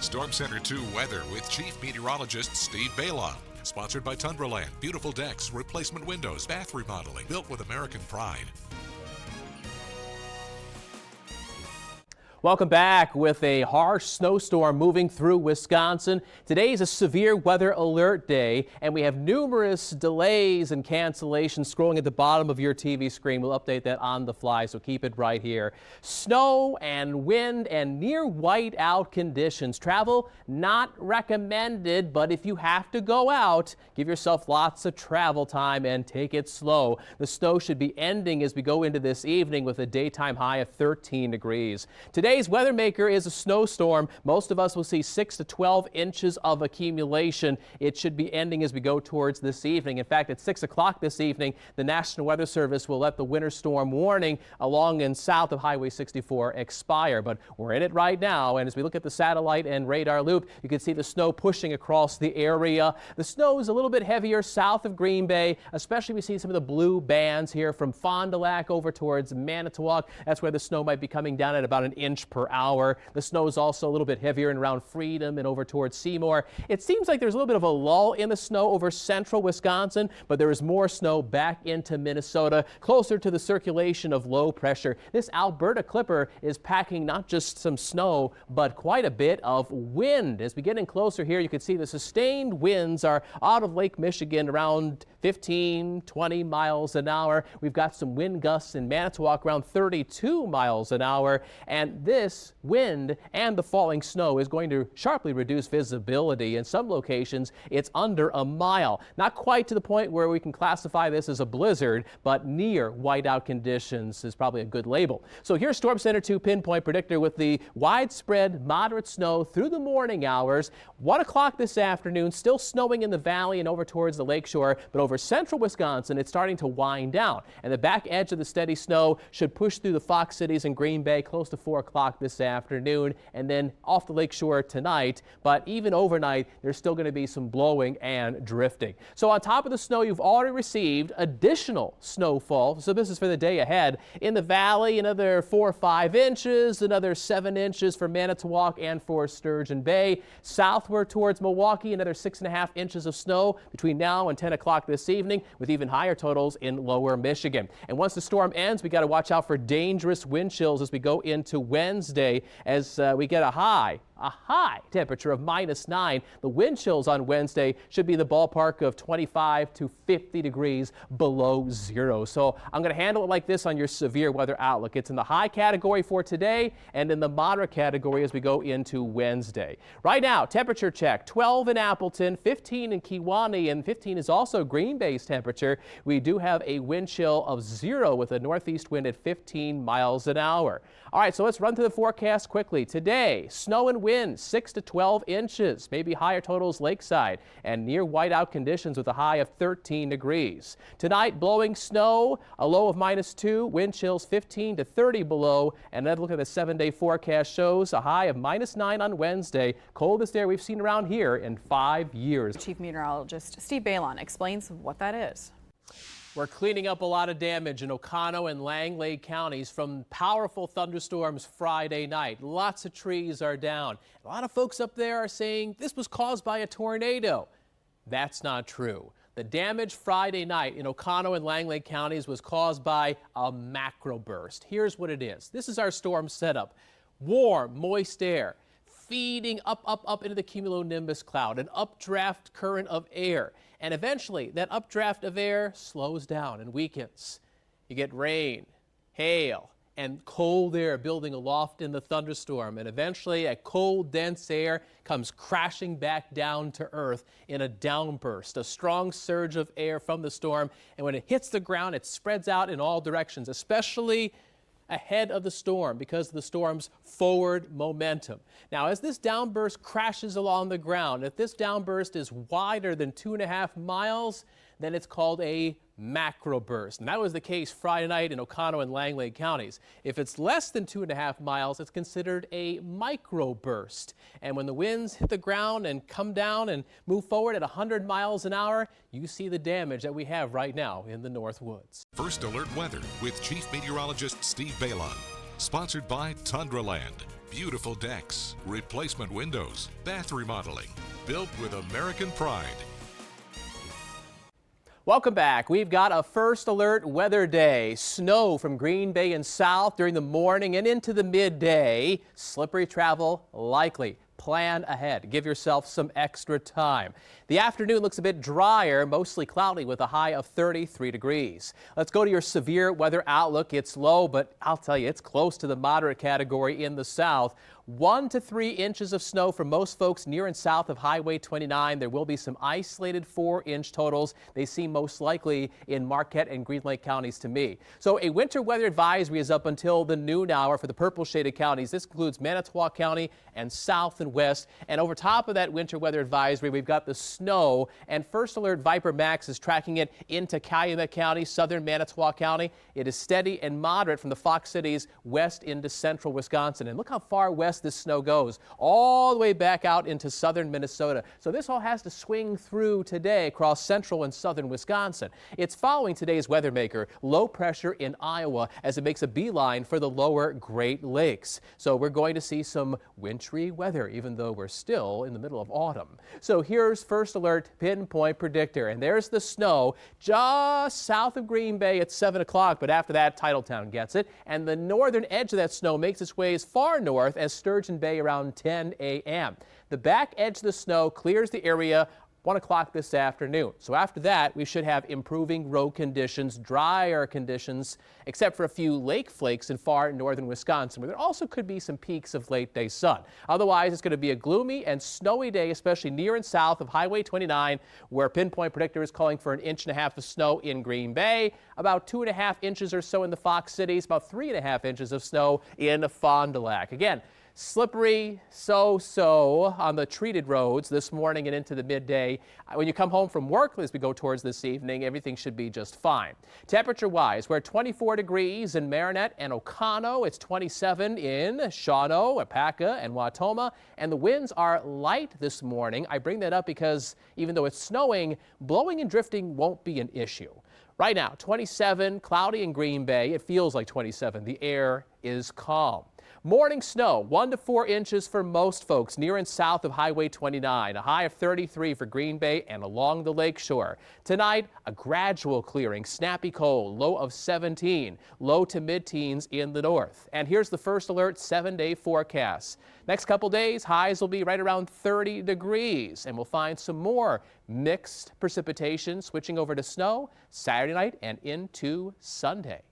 Storm Center 2 weather with Chief Meteorologist Steve Beylon. Sponsored by Tundraland. Beautiful decks, replacement windows, bath remodeling, built with American pride. Welcome back. With a harsh snowstorm moving through Wisconsin, today is a severe weather alert day, and we have numerous delays and cancellations scrolling at the bottom of your TV screen. We'll update that on the fly, so keep it right here. Snow and wind and near whiteout conditions. Travel not recommended, but if you have to go out, give yourself lots of travel time and take it slow. The snow should be ending as we go into this evening with a daytime high of 13 degrees. Today's weather maker is a snowstorm. Most of us will see 6 to 12 inches of accumulation. It should be ending as we go towards this evening. In fact, at 6 o'clock this evening, the National Weather Service will let the winter storm warning along and south of Highway 64 expire. But we're in it right now, and as we look at the satellite and radar loop, you can see the snow pushing across the area. The snow is a little bit heavier south of Green Bay, especially we see some of the blue bands here from Fond du Lac over towards Manitowoc. That's where the snow might be coming down at about an inch per hour. The snow is also a little bit heavier and around Freedom and over towards Seymour. It seems like there's a little bit of a lull in the snow over central Wisconsin, but there is more snow back into Minnesota, closer to the circulation of low pressure. This Alberta Clipper is packing not just some snow, but quite a bit of wind. As we get in closer here, you can see the sustained winds are out of Lake Michigan around 15, 20 miles an hour. We've got some wind gusts in Manitowoc around 32 miles an hour, and this wind and the falling snow is going to sharply reduce visibility. In some locations, it's under a mile. Not quite to the point where we can classify this as a blizzard, but near whiteout conditions is probably a good label. So here's Storm Center 2 pinpoint predictor with the widespread moderate snow through the morning hours. 1 o'clock this afternoon, still snowing in the valley and over towards the lakeshore, but over central Wisconsin, it's starting to wind down. And the back edge of the steady snow should push through the Fox cities and Green Bay close to 4 o'clock this afternoon, and then off the lakeshore tonight. But even overnight, there's still going to be some blowing and drifting. So on top of the snow you've already received, additional snowfall. So this is for the day ahead. In the valley, another 4 or 5 inches, another 7 inches for Manitowoc and for Sturgeon Bay. Southward towards Milwaukee, another 6.5 inches of snow between now and 10 o'clock this evening, with even higher totals in lower Michigan. And once the storm ends, we got to watch out for dangerous wind chills as we go into Wednesday, as we get a high temperature of -9. The wind chills on Wednesday should be the ballpark of 25 to 50 degrees below zero. So I'm going to handle it like this on your severe weather outlook. It's in the high category for today and in the moderate category as we go into Wednesday. Right now, temperature check, 12 in Appleton, 15 in Kewaunee, and 15 is also Green Bay's temperature. We do have a wind chill of 0 with a northeast wind at 15 miles an hour. All right, so let's run through the forecast quickly. Today, snow and wind 6 to 12 inches, maybe higher totals lakeside, and near whiteout conditions with a high of 13 degrees. Tonight, blowing snow, a low of -2, wind chills 15 to 30 below, and then look at the 7-day forecast shows a high of -9 on Wednesday, coldest air we've seen around here in 5 years. Chief Meteorologist Steve Beylon explains what that is. We're cleaning up a lot of damage in Oconto and Langley counties from powerful thunderstorms Friday night. Lots of trees are down. A lot of folks up there are saying this was caused by a tornado. That's not true. The damage Friday night in Oconto and Langley counties was caused by a macroburst. Here's what it is. This is our storm setup. Warm, moist air feeding up into the cumulonimbus cloud, an updraft current of air. And eventually, that updraft of air slows down and weakens. You get rain, hail, and cold air building aloft in the thunderstorm. And eventually, a cold, dense air comes crashing back down to earth in a downburst, a strong surge of air from the storm. And when it hits the ground, it spreads out in all directions, especially ahead of the storm because of the storm's forward momentum. Now, as this downburst crashes along the ground, if this downburst is wider than 2.5 miles, then it's called a macroburst. And that was the case Friday night in Oconto and Langley counties. If it's less than 2.5 miles, it's considered a microburst. And when the winds hit the ground and come down and move forward at 100 miles an hour, you see the damage that we have right now in the North Woods. First Alert Weather with Chief Meteorologist Steve Beylon. Sponsored by Tundraland. beautiful decks, replacement windows, bath remodeling, built with American pride. Welcome back. We've got a first alert weather day. Snow from Green Bay and south during the morning and into the midday. Slippery travel likely. Plan ahead. Give yourself some extra time. The afternoon looks a bit drier, mostly cloudy with a high of 33 degrees. Let's go to your severe weather outlook. It's low, but I'll tell you, it's close to the moderate category in the south. 1 to 3 inches of snow for most folks near and south of Highway 29. There will be some isolated 4-inch totals. They seem most likely in Marquette and Green Lake counties to me. So a winter weather advisory is up until the noon hour for the purple shaded counties. This includes Manitowoc County and south and west. And over top of that winter weather advisory, we've got the snow, and First Alert Viper Max is tracking it into Calumet County, southern Manitowoc County. It is steady and moderate from the Fox Cities west into central Wisconsin. And look how far west this snow goes, all the way back out into southern Minnesota. So this all has to swing through today across central and southern Wisconsin. It's following today's weather maker, low pressure in Iowa, as it makes a beeline for the lower Great Lakes. So we're going to see some wintry weather, even though we're still in the middle of autumn. So here's First Alert Pinpoint Predictor, and there's the snow just south of Green Bay at 7 o'clock, but after that, Titletown gets it, and the northern edge of that snow makes its way as far north as Sturgeon Bay around 10 a.m. The back edge of the snow clears the area 1 o'clock this afternoon. So after that, we should have improving road conditions, drier conditions, except for a few lake flakes in far northern Wisconsin, where there also could be some peaks of late day sun. Otherwise, it's going to be a gloomy and snowy day, especially near and south of Highway 29, where Pinpoint Predictor is calling for 1.5 inches of snow in Green Bay, about 2.5 inches or so in the Fox Cities, about 3.5 inches of snow in Fond du Lac. Again, slippery so-so on the treated roads this morning and into the midday. When you come home from work as we go towards this evening, everything should be just fine. Temperature-wise, we're at 24 degrees in Marinette and Oconto. It's 27 in Shawano, Apaca, and Watoma. And the winds are light this morning. I bring that up because even though it's snowing, blowing and drifting won't be an issue. Right now, 27, cloudy in Green Bay. It feels like 27. The air is calm. Morning snow, 1 to 4 inches for most folks near and south of Highway 29. A high of 33 for Green Bay and along the lakeshore. Tonight, a gradual clearing, snappy cold, low of 17, low to mid-teens in the north. And here's the First Alert 7-day forecast. Next couple days, highs will be right around 30 degrees, and we'll find some more mixed precipitation switching over to snow Saturday night and into Sunday.